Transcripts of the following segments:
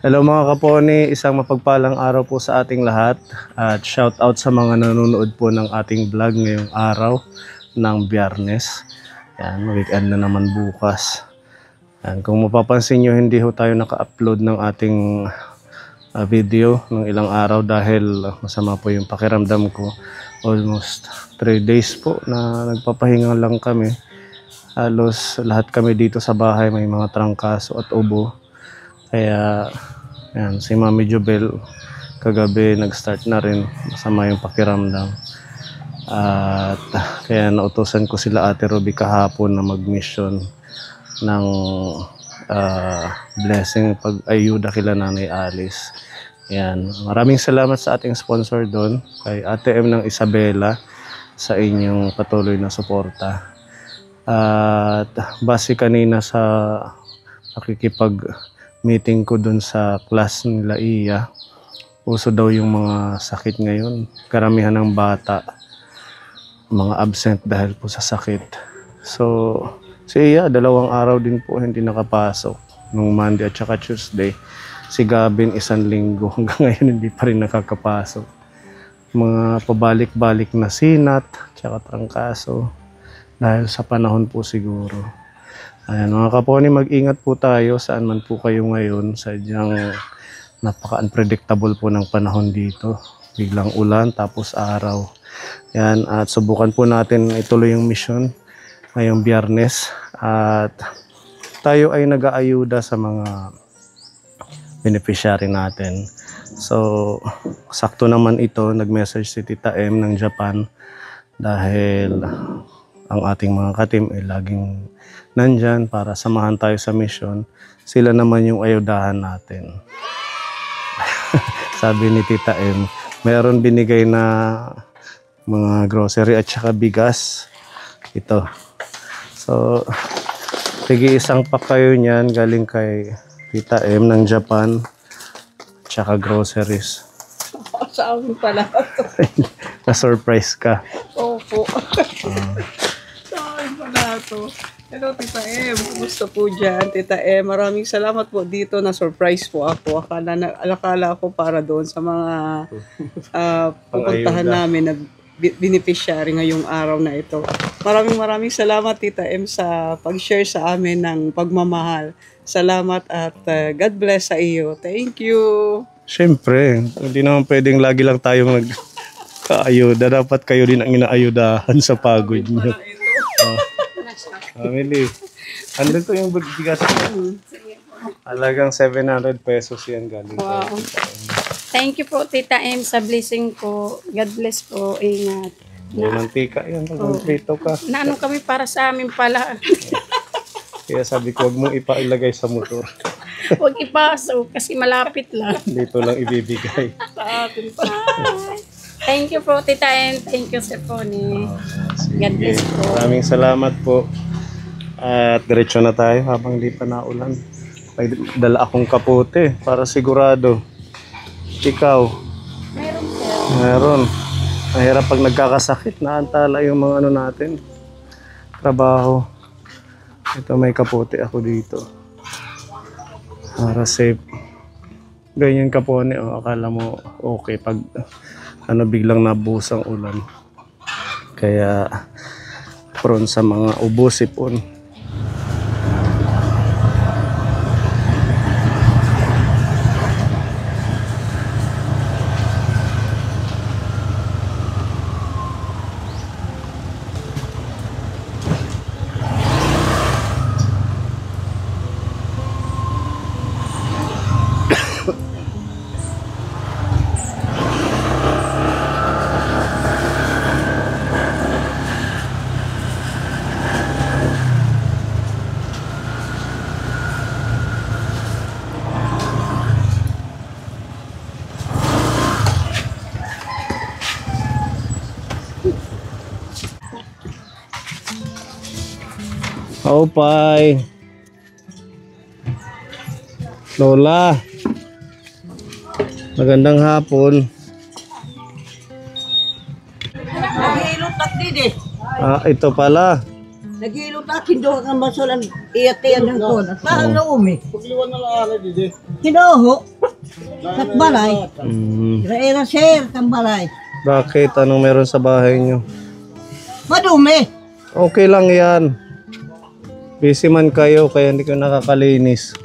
Hello mga kaponi, isang mapagpalang araw po sa ating lahat at shout out sa mga nanonood po ng ating vlog ngayong araw ng Biyernes. Yan, weekend na naman bukas. Yan, kung mapapansin nyo, hindi ho tayo naka-upload ng ating video ng ilang araw dahil masama po yung pakiramdam ko. Almost 3 days po na nagpapahinga lang kami. Halos lahat kami dito sa bahay may mga trangkaso at ubo. Kaya yan, si Mami Jubel kagabi nag-start na rin, masama yung pakiramdam. At kaya nautusan ko sila Ate Ruby kahapon na mag-mission ng blessing pag-ayuda kila Nanay Alice. Yan, maraming salamat sa ating sponsor doon, kay Ate M ng Isabela, sa inyong patuloy na suporta. At base kanina sa pakikipag-meeting ko dun sa class nila Iya, uso daw yung mga sakit ngayon. Karamihan ng bata, mga absent dahil po sa sakit. So, si Iya, 2 araw din po hindi nakapasok. Nung Monday at saka Tuesday. Si Gavin 1 linggo. Hanggang ngayon hindi pa rin nakakapasok. Mga pabalik-balik na sinat, tsaka trangkaso. Dahil sa panahon po siguro. Ayan, mga kaponi, mag-ingat po tayo saan man po kayo ngayon. Sadyang napaka-unpredictable po ng panahon dito. Biglang ulan, tapos araw. Yan, at subukan po natin ituloy yung mission ngayong Biyernes. At tayo ay nag-aayuda sa mga beneficiary natin. So, sakto naman ito, nag-message si Tita M ng Japan dahil ang ating mga katim ay laging nandyan para samahan tayo sa mission. Sila naman yung ayudahan natin. Sabi ni Tita M, mayroon binigay na mga grocery at saka bigas. Ito. So, sige, isang pack kayo niyan galing kay Tita M ng Japan at saka groceries. Sa amin pala. Na-surprise ka. Opo. Sa amin pala ito. Hello, Tita M. Kumusta po dyan, Tita M? Maraming salamat po dito. Na-surprise po ako. Akala ko para doon sa mga pupuntahan namin na beneficiary ngayong araw na ito. Maraming salamat, Tita M, sa pag-share sa amin ng pagmamahal. Salamat at God bless sa iyo. Thank you. Siyempre, hindi naman pwedeng lagi lang tayong nagkaayuda. Dapat kayo din ang inaayudahan sa pagod niyo. Family. Andun ko yung bigas. Alagang 700 pesos yan galing. Wow. Thank you po, Tita M, sa blessing po. God bless po. Ingat. Mantika yan. Magprito ka. Naano kami para sa amin pala. Kaya sabi ko, huwag mong ipailagay sa motor. Huwag ipasok kasi malapit lang. Dito lang ibibigay. Sa atin pa. Thank you po, Tita M. Thank you, Sir Pony. God bless po. Maraming salamat po. At diretso na tayo habang di pa naulan. May dala akong kapote para sigurado. Ikaw? Meron po. Meron. Mahirap pag nagkakasakit, naantala yung mga ano natin. Trabaho. Ito, may kapote ako dito. Para safe. Ganyan kapone, oh, akala mo okay pag ano biglang nabusang ulan. Kaya prone sa mga ubo, sipon. Opay. Lola. Magandang hapon. Naghihilot at din Ito pala. Naghihilot at hindi ka masulan iyat-iyan ng kon. At parang naumi. Pagliwan na lang ako dito. Kinuho. Sa balay. Ira-ira sir, tambalay. Bakit? Anong meron sa bahay nyo? Madumi. Okay lang yan. Busy man kayo, kaya hindi ko nakakalinis.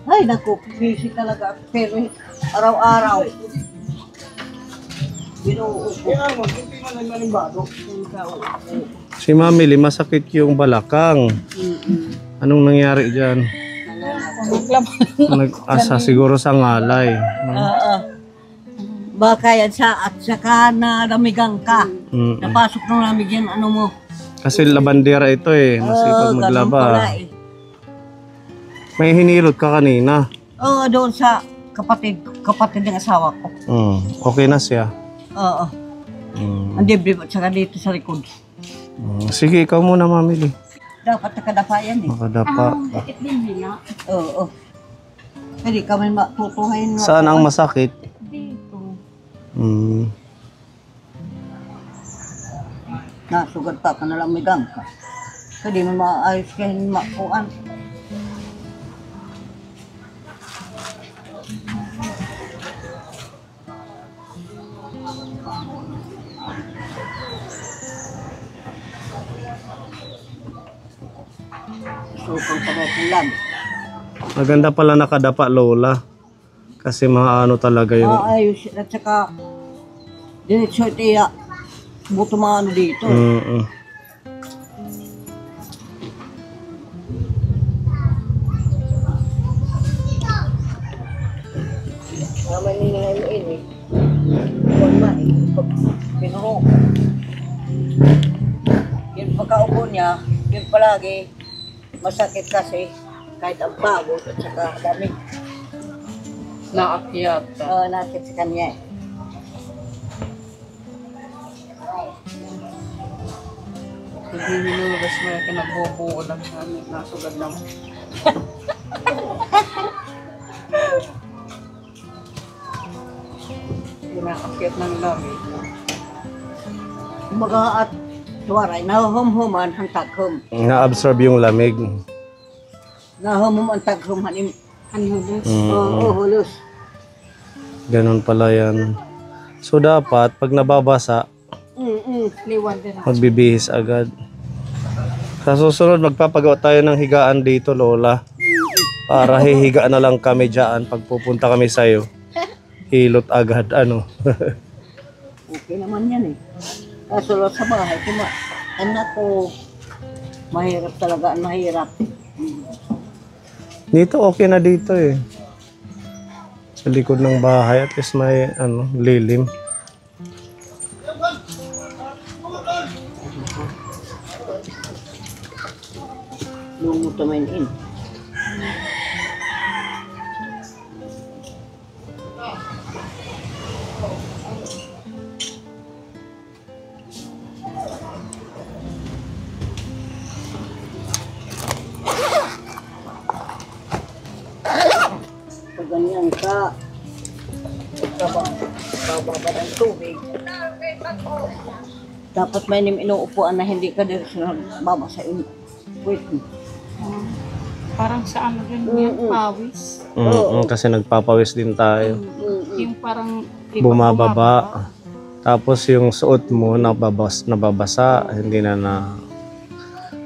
Ay, naku, busy talaga. Pero araw-araw. Binuho ko. Si Mami, masakit yung balakang. Anong nangyari dyan? Nag-asa siguro sa ngalay. Oo. Baka yan at saka na namigang ka. Napasok ng lamig yan, ano mo. Kasi labandera ito eh. Masipag ganun maglaba. pala eh. May hinirot ka kanina. Oo, doon sa kapatid ng asawa ko. Okay na siya. Oo. Ang dibdib at saka dito sa likod. Sige, ikaw muna, Mamili. Dapat nakadapa yan eh. Makadapa. Bakit din hina? Oo. Pwede kami matutuhayin. Saan ang masakit? Dito. Nasugad pa ka nalang may gang ka. Pwede mo maayos kayo makuan. Sukong pagkakulang. Maganda pala nakadapa, Lola. Kasi maano talaga yung... Ayos at saka diretso itiya. Buto mga ano dito. Naman nila mo ini. Huwag na pinuho. Yung pagkaupo niya, yun palagi masakit kasi kahit ang bago at saka dami. Naakyat. Nakit sa kanya eh. Hindi nilulabas mo yung kinagbubuo lang namin. Nasugad lang. Pinakakyat ng lamig. Mga at tuwaray, nahumhuman ang taghum. Na-absorb yung lamig. Nahumhum ang taghum hanim. Anhulos. Oo, hulos. Ganun pala yan. So dapat, pag nababasa, Liwan din. magbibihis agad. Sa susunod, magpapagawa tayo ng higaan dito, Lola. Para hihiga na lang kami dyan pag pupunta kami sa'yo. Hilot agad, ano. Okay naman yan eh. Kaso lang sa bahay, anak ko, mahirap talaga, mahirap. Dito, okay na dito eh. Sa likod ng bahay, at least may ano, lilim. Lungo tumayin in. Pag ganyan ka, bababad ang tubig. Dapat may inuupuan na hindi ka dito sa baba sa inyo. Wait. Parang sa ano rin yan, pawis. Kasi nagpapawis din tayo. Yung parang Bumababa. Tapos yung suot mo nababasa, hindi na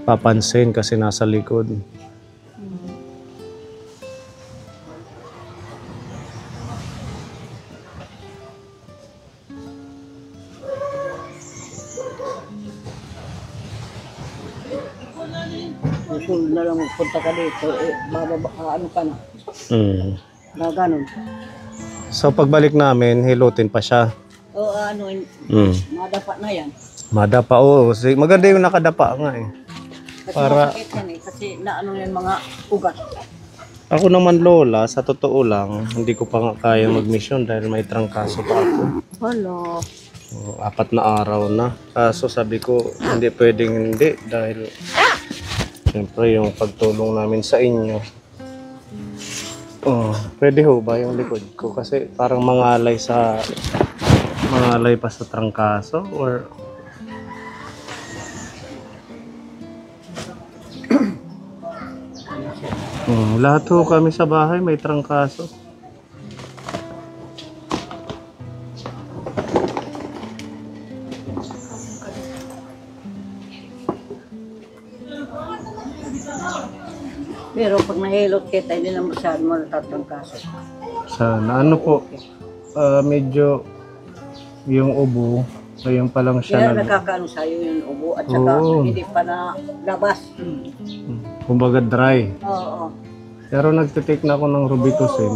papansin kasi nasa likod. Susunod na lang magpunta ka dito, bababa ka, ano ka na, na ganun. So pagbalik namin, hilutin pa siya. O ano, madapa na yan. Madapa, oo. Maganda yung nakadapa nga eh. Kasi Para- masakit yan eh, kasi naano yan mga ugat. Ako naman, Lola, sa totoo lang, hindi ko pa nga kaya mag-mission dahil may trangkaso pa ako. Hala. 4 na araw na. Kaso sabi ko, hindi pwedeng hindi dahil siyempre yung pagtulong namin sa inyo. Pwede ho ba yung likod ko? Kasi parang mangalay pa sa trangkaso or Lahat ho kami sa bahay may trangkaso. Pero pag nahilot kita, hindi na masyado mo natatrangkaso. Sana. Ano po, medyo yung ubo, ngayon pa lang siya Kaya nakakaano sa'yo yung ubo at saka Oo. hindi pa na labas. kumbaga dry. Oo. Pero nagtitake na ako ng Robitussin.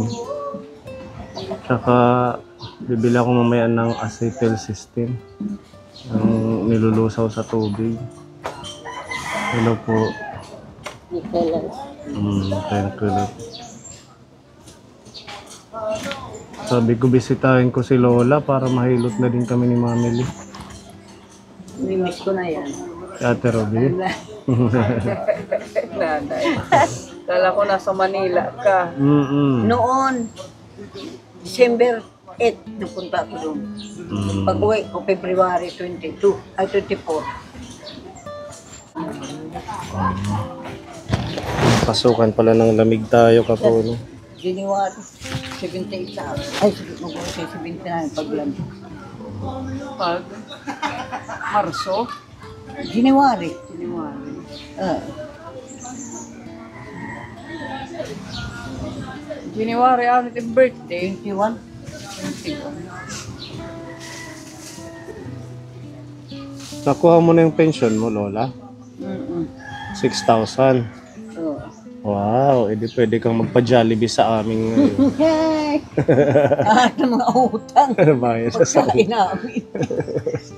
Tsaka bibili ako mamaya ng acetylcysteine. Ang nilulusaw sa tubig. Hello po. Nicolas. Thank you. Lord. Sabi ko bisitahin ko si Lola para mahilot na din kami ni Mami Lee. Mimiss ko na yan. Si Ate Robby. Nanay. Kala ko nasa Manila ka. Noon, December 8, napunta ako doon. Pag-uwi ko, February 22, ay 24. Pasukan pala ng lamig tayo kapo. No? January 78 na. Ay, sige, mag-uwi 79 paglang. Pag Marso. January. January. January, ano yung birthday? 21. 21. Nakuha mo na yung pension mo, Lola? 6,000. Oo. Wow, edi pwede kang magpa-Jollibee sa amin ngayon. Yay! Lahat ng mga utang. Bayad sa sakit. Pagkain namin.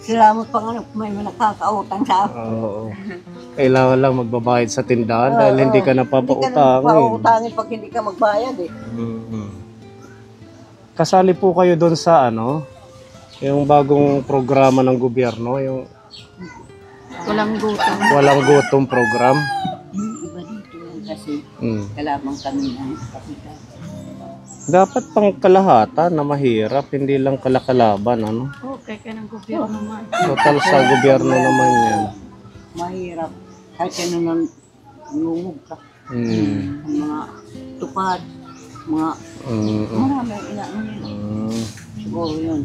Salamat pa nga may nakakautang sa akin. Oo. Kailangan lang magbabayad sa tindahan dahil hindi ka Hindi ka napapautangin. napautangin pag hindi ka magbayad eh. Kasali po kayo doon sa ano, yung bagong programa ng gobyerno, yung Walang gutom. walang gutom program. Iba dito yan kasi Mm. kalamang kami ng kapital. Dapat pang kalahatan na mahirap, hindi lang kalakalaban, ano? Okay ka ng gobyerno man. Total sa gobyerno naman yan. Mahirap. Kahit ano nang lungog ka. Mm. Ang mga tupad, mga maraming inaano nila. Siguro yun.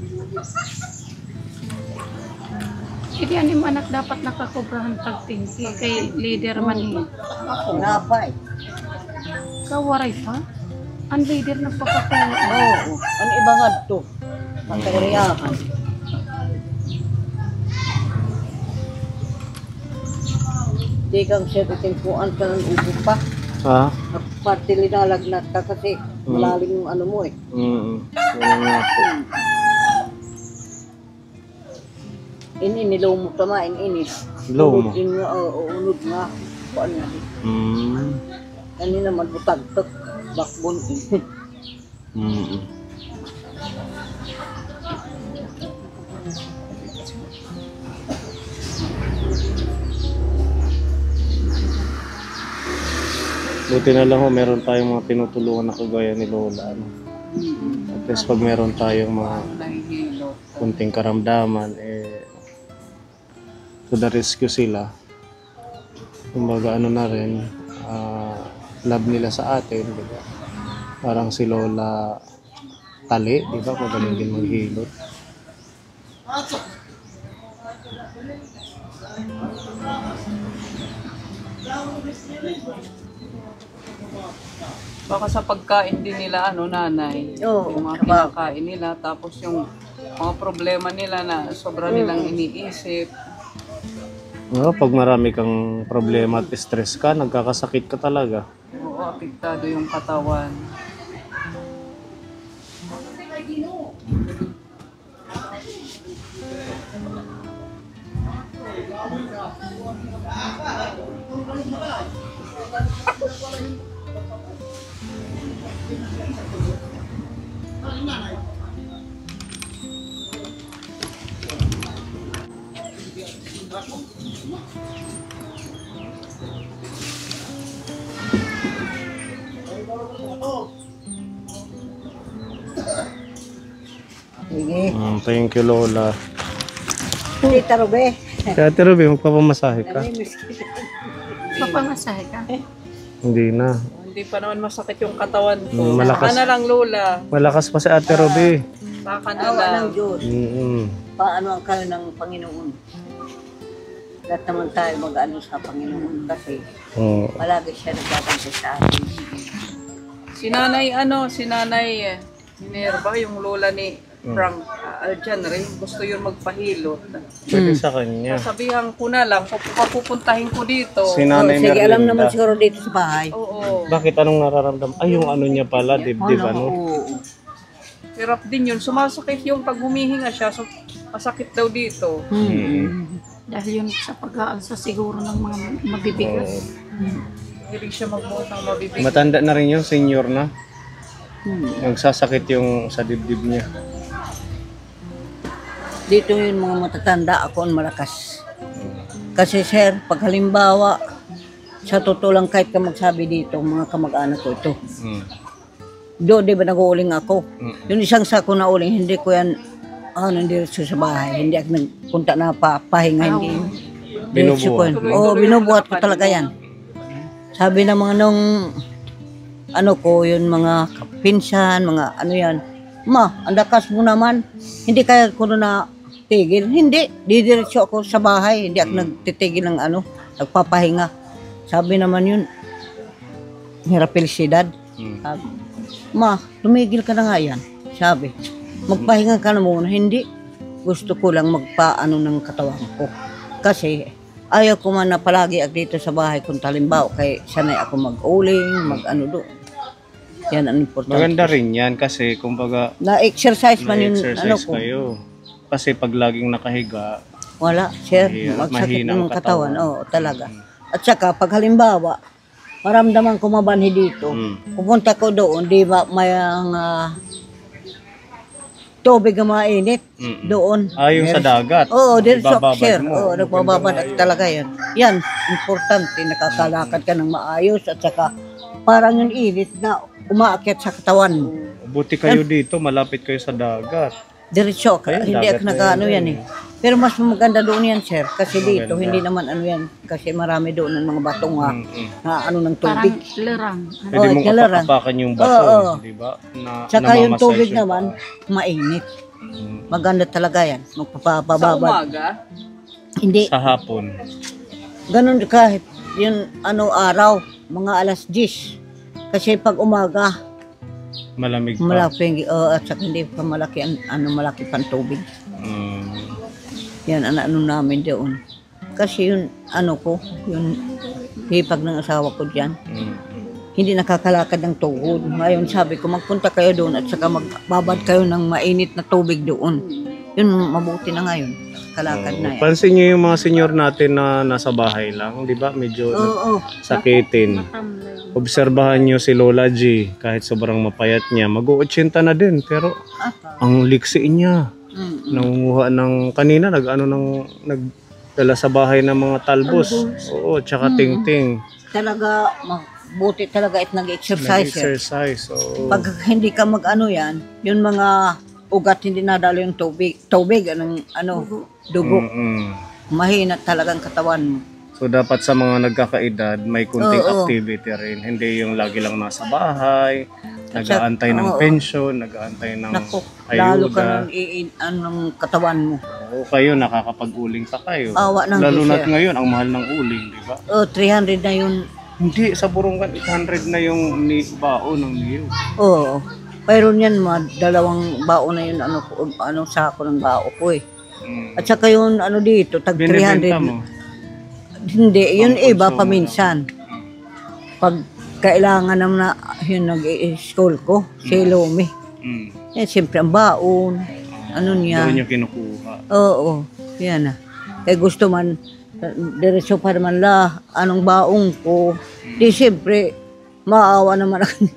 Hindi ano yung anak dapat nakakobrahan pagtingki kay leader man eh. Napay. Kawaray pa? Ang leader nagpapakawa. Oo. Ang iba nga to. Matariyahan. Di kang siya titimpuan ka ng upo pa. Ha? Pati linalagnat ka kasi malalim yung ano mo eh. Yan nga po. Nilaw mo tama, ini. Low mo? Unod nga. Kuan nga. Kanina man butagtok. Bakbon eh. Buti na lang ho, meron tayong mga tinutulungan na kagaya ni Lola. Ano? At least pag meron tayong mga Nahihilo. kunting karamdaman, to the rescue sila. Kumbaga ano na rin, love nila sa atin, di ba? Parang si Lola Tali, di ba? Magaling din maghilot. Baka sa pagkain din nila, ano, nanay. Oo, Yung mga sabag. kinakain nila. Tapos yung mga problema nila na sobra nilang iniisip. Pag marami kang problema at stress ka, nagkakasakit ka talaga. Oo, apektado yung katawan. Sige. Thank you, Lola. Tita Robe. Kaya Ate Ruby, magpapamasahe ka? Namimiss kita. Papamasahe ka. Hindi na. Hindi pa naman masakit yung katawan ko. Malakas. Saka na lang, Lola. Malakas pa si Ate Ruby. Saka na Awa lang. ng Diyos. Mm-mm. Paano ang kayo ng Panginoon? Lahat naman tayo mag-ano sa Panginoon kasi Oo. palagi siya nagtatangkay sa atin. Si Nanay Minerva, yung lola ni Frank Aljan rin, gusto yun magpahilot. Pwede sa kanya. Sabihan ko na lang, pupuntahin ko dito. Si Nanay Sige, alam naman Merlinda. siguro dito sa bahay. Oo. Bakit anong nararamdaman? Ay, yung ano niya pala, dibdib ano? Oo. Hirap din yun. Sumasakit yung pag humihinga siya, so masakit daw dito. Dahil yun sa pag-aalsa siguro ng mga mabibigat. Hilig siya magbuhat ng mabibig. Matanda na rin yun, senior na. Nagsasakit yung sa dibdib niya. Dito yung mga matatanda, ako ang malakas. Kasi sir, pag halimbawa, sa totoo lang kahit ka magsabi dito, mga kamag-anak ko ito. Mm. Do, di ba nag-uuling ako? Mm. Yung isang sako na uling, hindi ko yan, nandiretso sa bahay. Hindi ako nagpunta na pahinga, hindi. Diretso ko yan. Oo, binubuhat ko talaga yan. Sabi ng mga nung, ano ko, yun mga pinsan, mga ano yan, ma, ang lakas mo naman, hindi kaya ko na tigil. Hindi, didiretso ako sa bahay, hindi ako nagtitigil ng ano, nagpapahinga. Sabi naman yun, hirap felicidad. Sabi, ma, tumigil ka na nga yan. Sabi, magpahinga ka na muna. Hindi, gusto ko lang magpaano ng katawan ko. Kasi, ayaw ko man na palagi dito sa bahay kung talimbaw, kay sanay ako mag-uling, mag-ano doon. Yan ang importante. Maganda rin yan kasi kumbaga Na-exercise man yung ano na-exercise ko. kayo. Kasi pag laging nakahiga, Wala, sir. Mahirap, Magsakit mahina ang ng katawan. katawan. Oo, talaga. At saka, pag halimbawa, maramdaman ko mabanhi dito, pupunta ko doon, di ba, may tubig na mainit doon. yung sa dagat. Oo, din so, ibababad sir. mo. Oo, nagbababad talaga yan. Yan, importante, nakakalakad ka ng maayos at saka parang yung init na umaakyat sa katawan mo. Buti kayo dito, malapit kayo sa dagat. Diretso ka, Ayun, hindi dagat ako na nag-ano yun. yan eh. Pero mas maganda doon yan, sir. Kasi dito, Maganda. hindi naman ano yan. Kasi marami doon ng mga batong na ano ng Parang tubig. lerang. Pwede mong kailangan. apakan yung bato, Oo. di ba? Na, Tsaka yung namamassage tubig yung naman, mainit. Maganda talaga yan. Sa Magpapababad. umaga, Hindi. sa hapon. Ganun kahit yung ano araw, mga alas 10. Kasi pag umaga, Malamig pa. malaki, at saka hindi pa malaki, malaki pang tubig. Mm. Yan, ano namin doon. Kasi yung ano ko, yung hipag ng asawa ko dyan, hindi nakakalakad ng tuhod. Ngayon sabi ko, magpunta kayo doon at saka magbabad kayo ng mainit na tubig doon. Yun, mabuti na ngayon. Kalakad na yan. Pansin niyo yung mga senior natin na nasa bahay lang, di ba? Medyo Oo, sakitin. Obserbahan niyo si Lola G, kahit sobrang mapayat niya, mag-80 na din, pero ang liksi niya. Nangunguha ng, kanina nagdala sa bahay ng mga talbos. Oo, tsaka ting-ting. talaga, mabuti talaga at nag-exercise. Nag-exercise. Oo. Pag hindi ka mag-ano yan, yung mga ugat hindi nadalo yung tubig, dugo. Mahina talagang katawan mo. So dapat sa mga nagkakaedad, may kunting Oo. activity rin. Hindi yung lagi lang nasa bahay, nag-aantay ng pension, nag-aantay ng Naku, lalo ka ayuda. ng anong katawan mo. Oo, kayo nakakapag-uling pa kayo. Awa ng Lalo Diyos, na't sir. ngayon, ang mahal ng uling, di ba? 300 na yun. Hindi, sa Burungan, 800 na yung bao ng niyo. Oo. Mayroon yan, dalawang bao na yun, sako ng bao ko eh. At saka yung dito, tag 300. Binibenta mo. Hindi, yun iba Pang-consumo paminsan. Pag kailangan naman na yun nag-school ko, si Lumi. Eh, siyempre ang baon, niya. Doon yung kinukuha. Oo, yan na. Kaya gusto man, diretso pa naman anong baong ko. Di siyempre, maawa naman ako.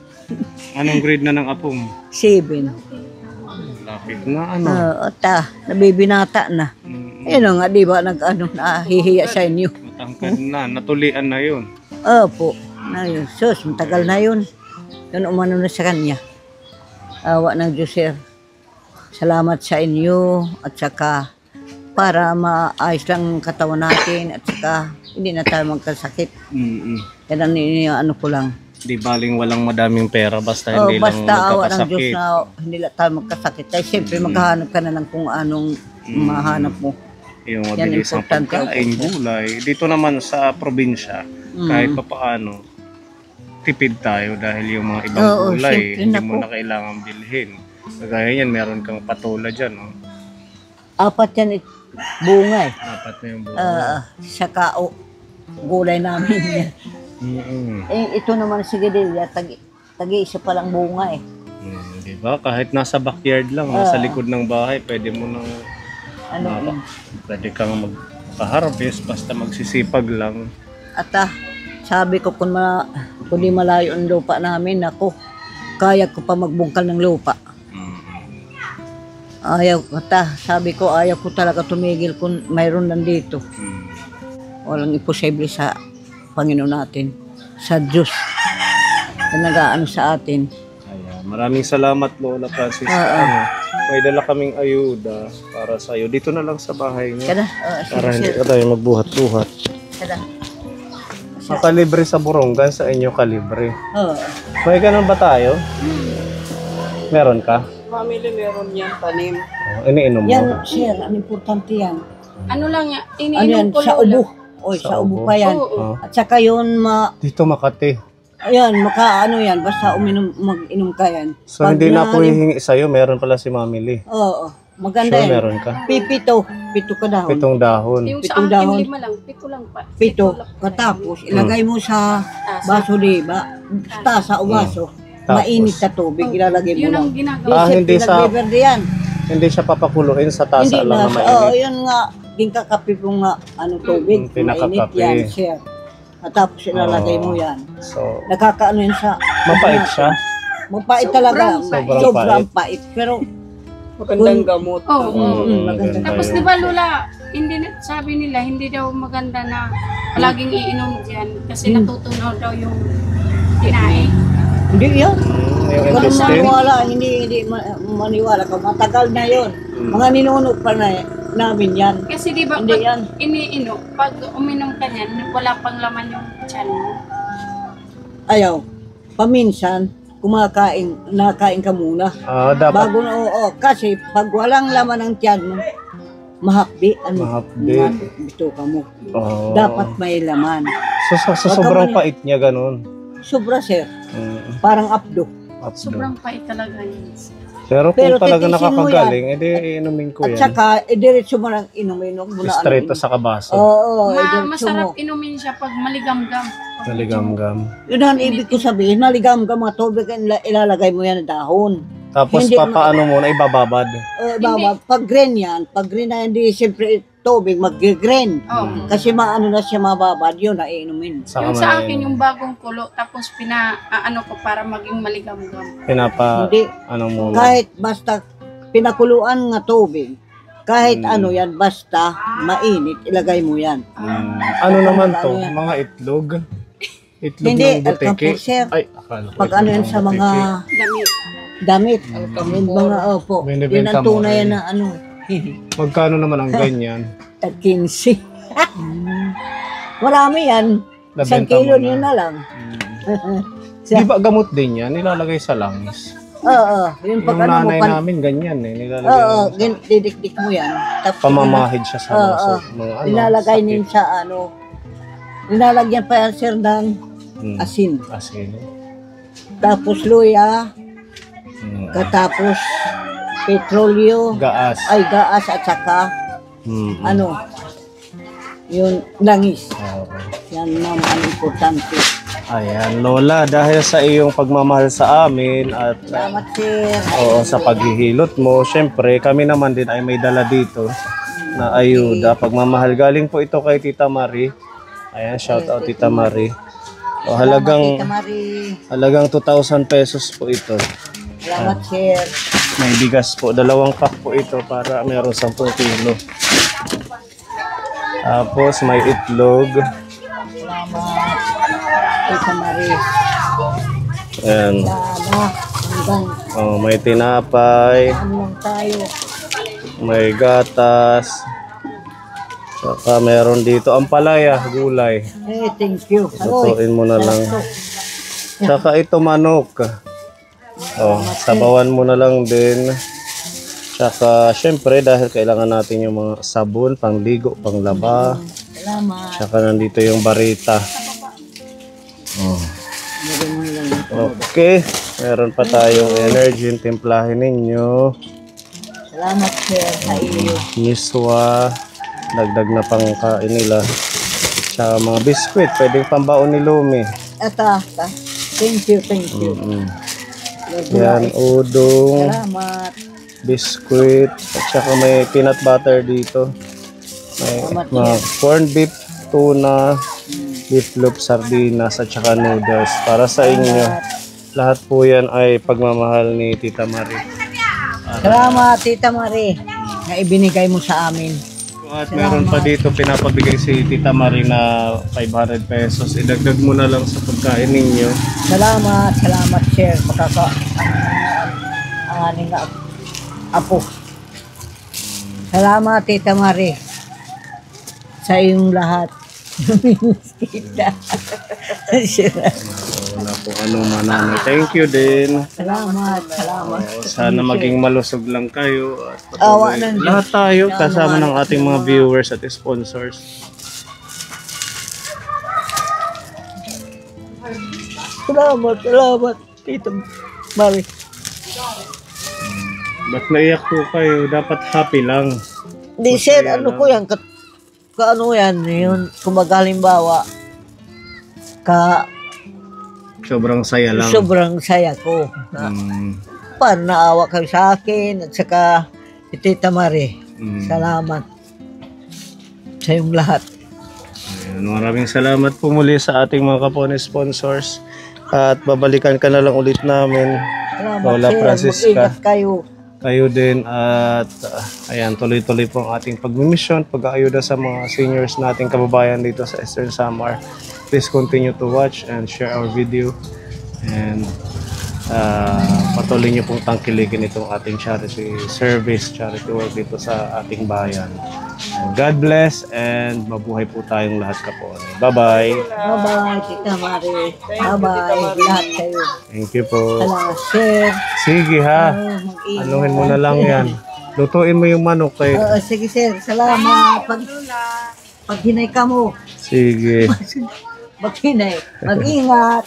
Anong grade na ng apo mo? 7. Lapit na, ano? Nabibinata na. Ayun nga, di ba, nahihiya sa inyo. Matangkad na, natulian na yun. Opo, na yun. Sus, matagal na yun. Yun umano na sa kanya. Awa ng Diyos, sir. Salamat sa inyo at saka para maayos lang ang katawan natin at saka hindi na tayo magkasakit. Yan ang ko lang. Di baling walang madaming pera basta Oh, hindi lang basta awa ng Diyos magkakasakit. na hindi lang tayo magkasakit. Kaya siyempre maghahanap ka na ng kung anong mahanap mo. Yung Yan, mabilis ang importante. pagkain, gulay. Dito naman sa probinsya, kahit pa paano, tipid tayo dahil yung mga ibang Oo, gulay, siyempre hindi na mo po. na kailangan bilhin. Kagaya yan, meron kang patola dyan. Oh. 4 yan bunga eh. Dapat na yung buhay. Saka gulay namin yan. Eh, ito naman si Gedelia, tagi-isa palang bunga eh. Di ba? Kahit nasa backyard lang, nasa likod ng bahay, pwede mo nang pwede kang magka-harvest basta magsisipag lang. At sabi ko kung di malayo ang lupa namin, ako, kaya ko pa magbungkal ng lupa. Sabi ko, ayaw ko talaga tumigil kung mayroon nandito. Walang imposible sa Panginoon natin, sa Diyos na nag-aano sa atin. Ayan. Maraming salamat, Lola Francis. May dala kaming ayuda para sa iyo. Dito na lang sa bahay niyo. Kada, Para hindi ka tayo magbuhat-buhat. kada. Makalibre sa Borongan, sa inyo kalibre. Oo. May ganun ba tayo? Meron ka? Family meron yan, tanim. Iniinom mo? Yan, sir, ang importante yan. Ano lang yan, Ano yan, iniinom ko sa Lola. ubo. Oy, sa ubo pa yan. Oo. At saka yun, Dito Makati. ayan, yan, basta mag-inom ka yan. So hindi na ako hihingi sa'yo, meron pala si Mami Lee. Oo, maganda Sure, yan. meron ka. Pito ka dahon. 7 dahon. Yung sa Pitong akin, dahon. 5 lang. 7 lang pa. Pito, lang. katapos, ilagay mo sa baso, diba? Tasa o baso. Tapos? Mainit na tubig, ilalagay mo Yun ang lang. ginagawa. Hindi sa- Nagbiberde yan. Hindi siya papakuluin sa tasa Hindi lang na na, mainit. yun nga, ginakakapi mo nga, tubig, mainit pinakakape. yan, sir. At tapos ilalagay mo yan. So, Nakakaano yan sa... mapait siya. Mapait talaga. Sobrang Sobrang pait. Pero, Magandang gamot. Oo. maganda. Tapos di ba Lola, sabi nila, hindi daw maganda na palaging iinom dyan kasi natutunaw daw yung kinain. hindi yan. Yung Kung intestine. maniwala, hindi maniwala ka. Matagal na yon. Mga ninuno pa na namin yan. Kasi di ba, Hindi pag yan. iniinom, pag uminom ka niyan, wala pang laman yung tiyan mo. Ayaw. Paminsan, nakain ka muna. Dapat Bago na, kasi pag walang laman ng tiyan mo, mahapdi. Mahapdi. Bito ka mo. oh. Dapat may laman. So, sobrang pait niya ganun. Sobra, sir. Parang abdo. Sobrang pait talaga yun. Pero Pero kung talaga titisin mo nakakagaling, edi inumin ko At yan. saka, diretso mo lang inom mo na. Straight to sa kabaso. Oo, diretso Masarap mo. inumin siya pag maligamgam. Naligam-gam. Yun ang ibig ko sabihin, maligam ka mga tubig, ilalagay mo yan na dahon. Tapos Hindi papaano mo na ibababad. Pag green yan, pag green na hindi siyempre tubig, mag-green. Oo. Kasi maano na siya mababad, yun na iinumin. Yung sa akin, yung bagong kulo, tapos ano ko para maging maligamgam. Hindi. Ano mo. Kahit basta pinakuluan nga tubig, kahit ano yan, basta mainit, ilagay mo yan. Ano naman to? Ano yan? Mga itlog? Itlog Hindi, ng buteke? alka-pulser. Ay, akala ko Pag itlog ano yan ng sa mga Damit. damit, yung mga, opo, yun Binibenta ang mo tunay rin. na ano, Magkano naman ang ganyan? tag 15. Marami yan. Isang Nabenta kilo mo yun na lang. Di ba gamot din yan? Nilalagay sa langis. Oo, yung pag Yung ano mo, nanay namin ganyan eh. Nilalagay oo, mo sa didikdik mo yan. Tapos pamamahid siya sa Oo, mga ano. nilalagay sakit. din sa ano, nilalagyan pa yan sir ng asin. Asin. Tapos luya, Mm. katapos petrolyo, Gaas. gaas at saka Mm. ano, yung langis. Okay. Yan ma'am, ang importante. Ayan, Lola, dahil sa iyong pagmamahal sa amin at Salamat sir. sa paghihilot mo, syempre kami naman din ay may dala dito na ayuda. Pagmamahal galing po ito kay Tita Marie. Ayan, shout out Tita Marie. O, Salamat, Tita Marie. halagang 2,000 pesos po ito. Salamat sir. May bigas po, 2 pack po ito para meron 10 kilo. Tapos may itlog. Salamat, Tita Marie. Ayan. Salamat. Hanggang Oh, may tinapay, ano lang tayo. may gatas. Saka meron dito ampalaya, gulay. Thank you. Aroy, Lutuin mo na lang. Tsaka ito manok. Oh, sabawan mo na lang din. Tsaka syempre dahil kailangan natin yung mga sabon, pangligo, panglaba. Salamat. Tsaka nandito yung barita. Oh. Okay, meron pa tayong energy, timplahin ninyo. Salamat sir sa iyo. Miswa, dagdag na pang kain nila. Tsaka mga biskwit, pwedeng pambaon ni Lumi. Ata. Thank you, thank you. Yan, udong, Salamat. biskwit, at saka may peanut butter dito. May mga corned beef, tuna, beef loaf, sardinas, at saka noodles. Para sa inyo, lahat po yan ay pagmamahal ni Tita Marie. Salamat, Tita Marie, na ibinigay mo sa amin. At meron pa dito pinapabigay si Tita Marie na 500 pesos. Idagdag mo na lang sa pagkain ninyo. Salamat, sir. Ang aning apo. Salamat, Tita Marie, sa iyong lahat. Kita. Wala po ano mananay. Thank you din. Salamat. Sana maging malusog lang kayo. At Awa patuloy. ng Diyos. Lahat tayo kasama ng ating mga viewers at sponsors. Salamat, Tita Marie. Ba't naiyak po kayo? Dapat happy lang. Di, sir, ano ko yan? Kaano yan? Yun, kumbaga halimbawa, Sobrang saya lang. sobrang saya ko. Mm, Paano naawa kayo sa akin at saka si Tita Marie. mm. Salamat sa iyong lahat. Ayan, maraming salamat po muli sa ating mga kapone sponsors. At babalikan ka na lang ulit namin. Salamat, Lola sir. Francisca. Mag-ingat kayo. Kayo din at ayan, tuloy-tuloy po ang ating pagmimisyon, pag-aayuda sa mga seniors nating kababayan dito sa Eastern Samar. Please continue to watch and share our video and patuloy niyo pong tangkilikin itong ating charity service, charity work dito sa ating bayan. And God bless and mabuhay po tayong lahat kapon. Bye-bye! Bye-bye, Tita Marie. Bye-bye, lahat kayo. Thank you po. Salamat, sir. Sige ha, Mag-ingat. anuhin mo na lang yan. Lutuin mo yung manok kay... Sige, sir. Salamat. Pag hinay ka mo, Sige. maghinay. Mag-ingat.